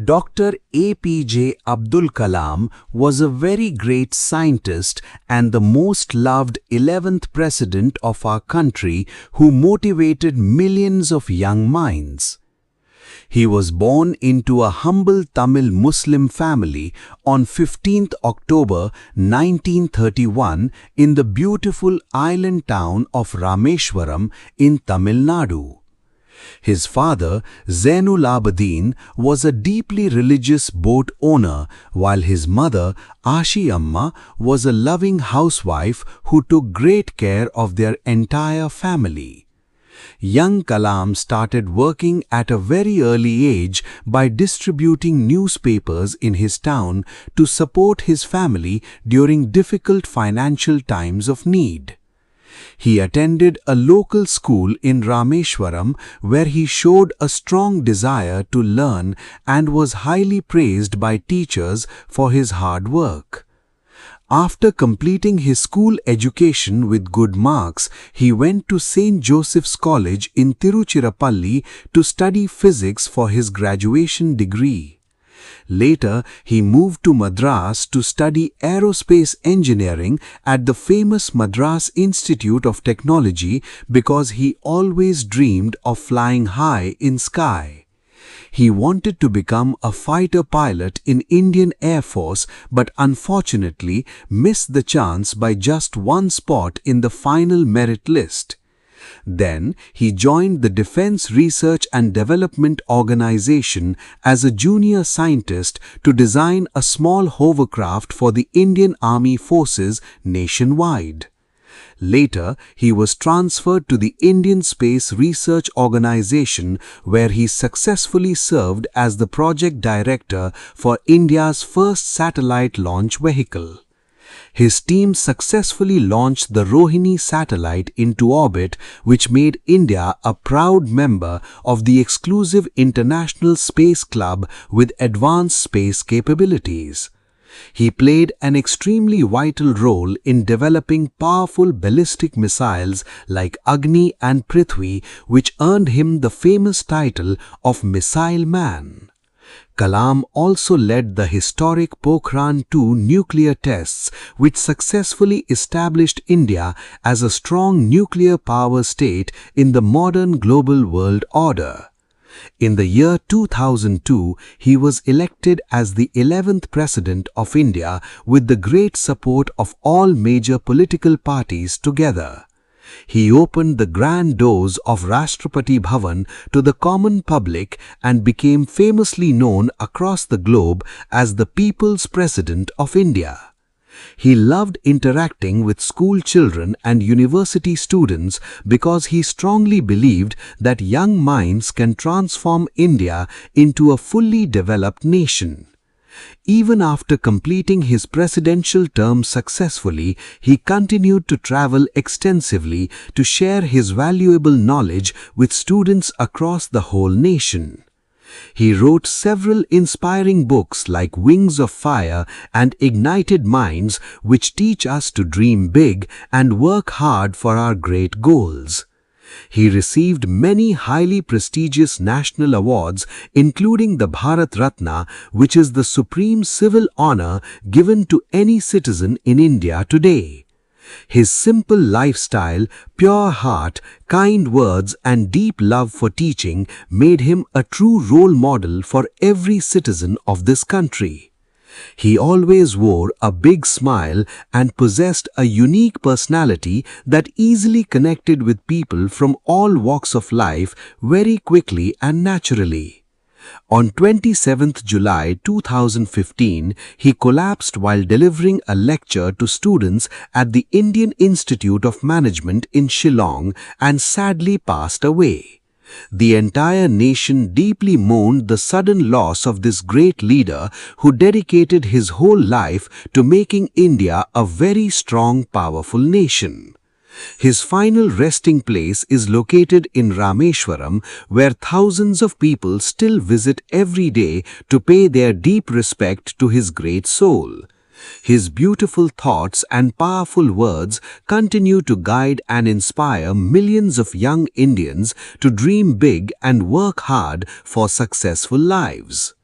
Dr. APJ Abdul Kalam was a very great scientist and the most loved 11th president of our country who motivated millions of young minds. He was born into a humble Tamil Muslim family on 15th October 1931 in the beautiful island town of Rameshwaram in Tamil Nadu. His father, Zainul Abidin, was a deeply religious boat owner, while his mother, Ashi Amma, was a loving housewife who took great care of their entire family. Young Kalam started working at a very early age by distributing newspapers in his town to support his family during difficult financial times of need. He attended a local school in Rameshwaram where he showed a strong desire to learn and was highly praised by teachers for his hard work. After completing his school education with good marks, he went to St. Joseph's College in Tiruchirappalli to study physics for his graduation degree. Later, he moved to Madras to study aerospace engineering at the famous Madras Institute of Technology because he always dreamed of flying high in sky. He wanted to become a fighter pilot in Indian Air Force but unfortunately missed the chance by just one spot in the final merit list. Then he joined the Defense Research and Development Organization as a junior scientist to design a small hovercraft for the Indian Army forces nationwide. Later, he was transferred to the Indian Space Research Organization where he successfully served as the project director for India's first satellite launch vehicle. His team successfully launched the Rohini satellite into orbit, which made India a proud member of the exclusive International Space Club with advanced space capabilities. He played an extremely vital role in developing powerful ballistic missiles like Agni and Prithvi, which earned him the famous title of Missile Man. Kalam also led the historic Pokhran-2 nuclear tests, which successfully established India as a strong nuclear power state in the modern global world order. In the year 2002, he was elected as the 11th President of India with the great support of all major political parties together. He opened the grand doors of Rashtrapati Bhavan to the common public and became famously known across the globe as the People's President of India. He loved interacting with school children and university students because he strongly believed that young minds can transform India into a fully developed nation. Even after completing his presidential term successfully, he continued to travel extensively to share his valuable knowledge with students across the whole nation. He wrote several inspiring books like Wings of Fire and Ignited Minds, which teach us to dream big and work hard for our great goals. He received many highly prestigious national awards, including the Bharat Ratna, which is the supreme civil honor given to any citizen in India today. His simple lifestyle, pure heart, kind words and deep love for teaching made him a true role model for every citizen of this country. He always wore a big smile and possessed a unique personality that easily connected with people from all walks of life very quickly and naturally. On 27th July 2015, he collapsed while delivering a lecture to students at the Indian Institute of Management in Shillong and sadly passed away. The entire nation deeply mourned the sudden loss of this great leader who dedicated his whole life to making India a very strong, powerful nation. His final resting place is located in Rameshwaram, where thousands of people still visit every day to pay their deep respect to his great soul. His beautiful thoughts and powerful words continue to guide and inspire millions of young Indians to dream big and work hard for successful lives.